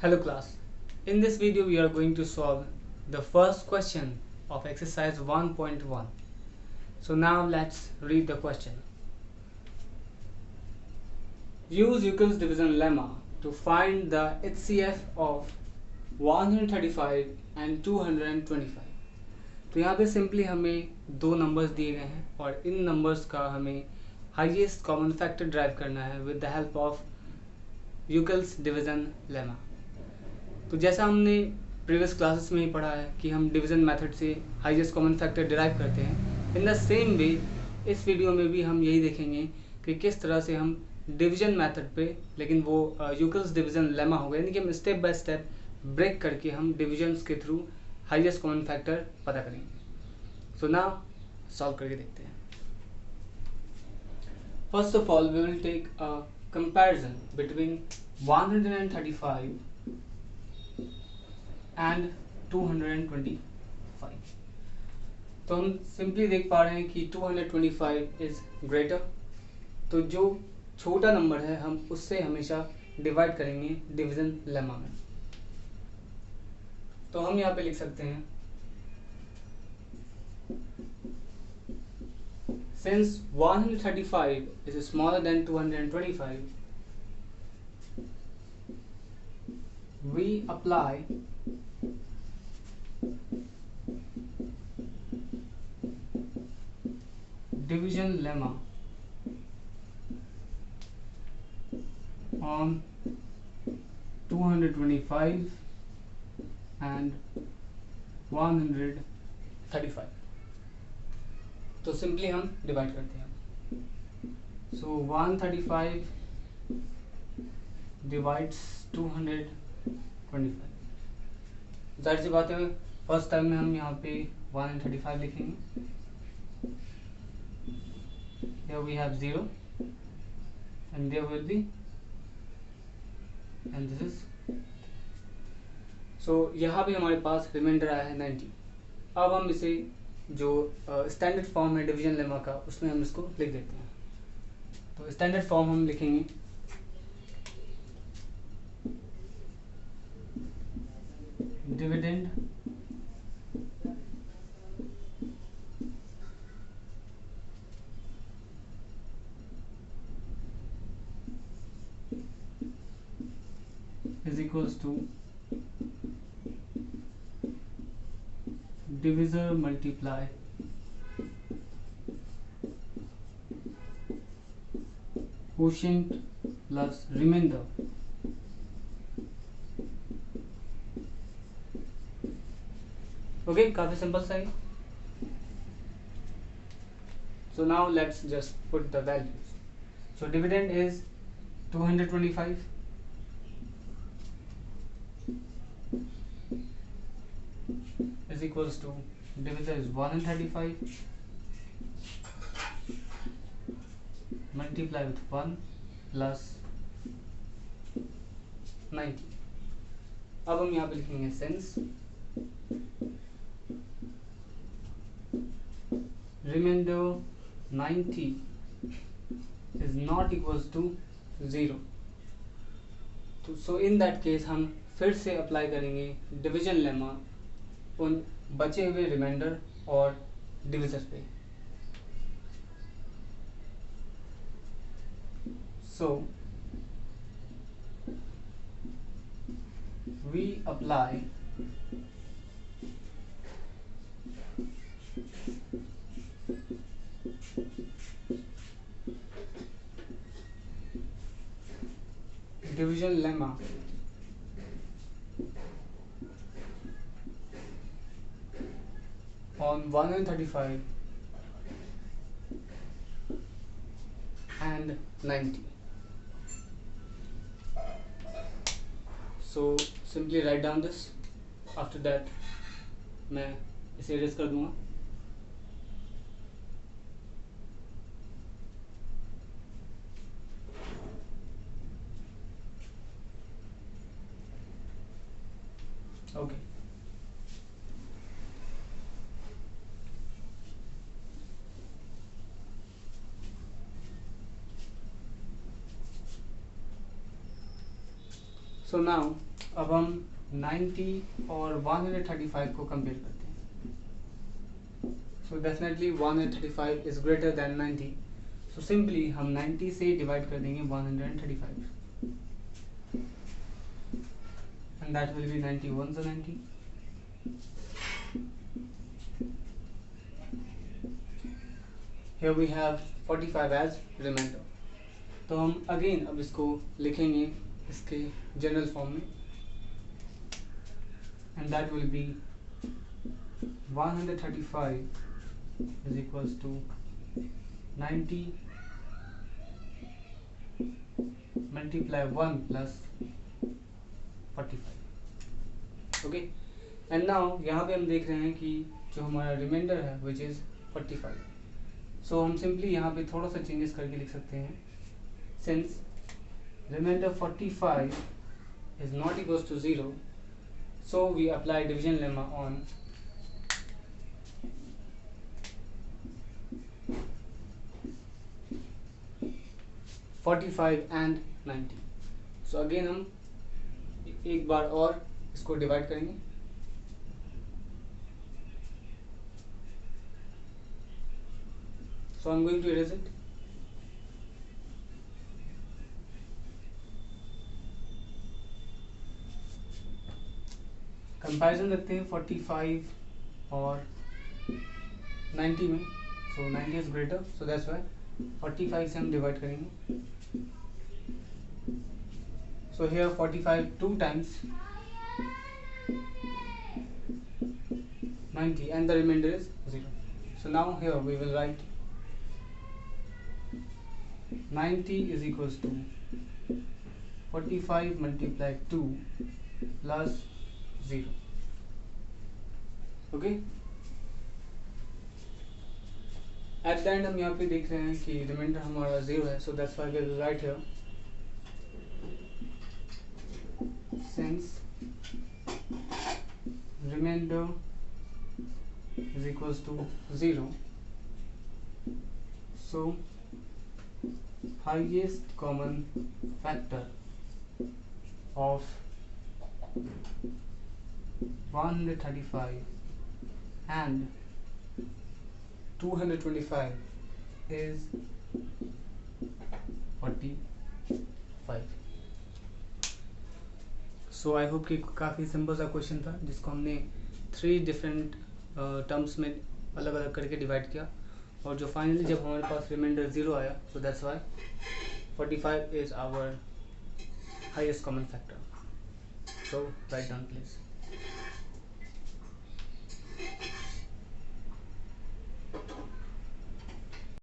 Hello class, in this video we are going to solve the first question of exercise 1.1. So now let's read the question. Use Euclid's division lemma to find the HCF of 135 and 225. तो यहाँ पे simply हमें दो numbers दिए गए हैं और इन numbers का हमें हाईएस्ट कॉमन फैक्टर ड्राइव करना है with the help of Euclid's division lemma. तो जैसा हमने प्रीवियस क्लासेस में ही पढ़ा है कि हम डिवीजन मेथड से हाईएस्ट कॉमन फैक्टर डिराइव करते हैं, इन द सेम वे इस वीडियो में भी हम यही देखेंगे कि किस तरह से हम डिवीजन मेथड पे, लेकिन वो यूक्लिड्स डिवीजन लेमा होगा, यानी कि हम स्टेप बाय स्टेप ब्रेक करके हम डिविजन्स के थ्रू हाईएस्ट कॉमन फैक्टर पता करेंगे। सो नाउ सॉल्व करके देखते हैं। First of all we will take a comparison between 135 and 225। तो हम सिंपली देख पा रहे हैं कि 225 इज ग्रेटर, तो जो छोटा नंबर है हम उससे हमेशा डिवाइड करेंगे डिवीजन लेमा में। तो हम यहाँ पे लिख सकते हैं since 135 is smaller than 225, we apply division lemma on 225 and 135। तो सिंपली हम डिवाइड करते हैं। सो 135 डिवाइड्स 225। जाहिर सी बात है फर्स्ट टाइम में हम यहाँ पे 135 लिखेंगे। Here we have 0 and there will be, and this is, so यहाँ पे हमारे पास रिमाइंडर आया है 90। अब हम इसे जो स्टैंडर्ड फॉर्म है डिवीजन लेमा का उसमें हम इसको लिख देते हैं। तो स्टैंडर्ड फॉर्म हम लिखेंगे dividend is equals to divisor multiply quotient plus remainder। Okay, काफी सिंपल सा है। So now let's just put the values. So dividend is 225 is equals to divisor is 135 multiply with 1 plus 90। अब हम यहाँ पे लिखेंगे since remainder 90 is not equals to 0, तो सो in that case हम फिर से अप्लाई करेंगे डिवीजन लेमा उन बचे हुए रिमाइंडर और डिविजर पे। So we apply division lemma on 135 and 90। So simply write down this, after that मैं इसे इरेज कर दूंगा। ओके, So now अब हम 90 और 135 को कंपेयर करते हैं. So definitely 135 is greater than 90. So simply हम 90 से डिवाइड कर देंगे 135 and that will be 90 ones are 90. Here we have 45 as remainder. तो हम अगेन अब इसको लिखेंगे इसके जनरल फॉर्म में and that will be 135 is equals to 90 multiply 1 plus 45. Okay and now यहाँ पे हम देख रहे हैं कि जो हमारा रिमाइंडर है विच इज़ 45. सो हम सिंपली यहाँ पे थोड़ा सा चेंजेस करके लिख सकते हैं. Since reminder 45 is not equals to 0, so we apply division lemma on 45 and 90. So again हम एक बार और इसको डिवाइड करेंगे. So I'm going to erase it. Comparison रखते हैं 45 और 90 में. So 90 is greater, so that's why 45 से हम डिवाइड करेंगे. So here 45 2 times 90 and the remainder is 0. So now here we will write 90 is equals to 45 multiplied 2 plus 0. Okay. At the end हम यहाँ पे देख रहे हैं कि रिमाइंडर हमारा 0 है. So that's why we will write here since remainder is equals to 0, so highest common factor of 135 and 225 is 45. So I hope कि काफ़ी सिंपल सा क्वेश्चन था जिसको हमने 3 डिफरेंट टर्म्स में अलग अलग करके डिवाइड किया और जो फाइनली जब हमारे पास रिमाइंडर 0 आया, so that's why 45 is our highest common factor. So write down please.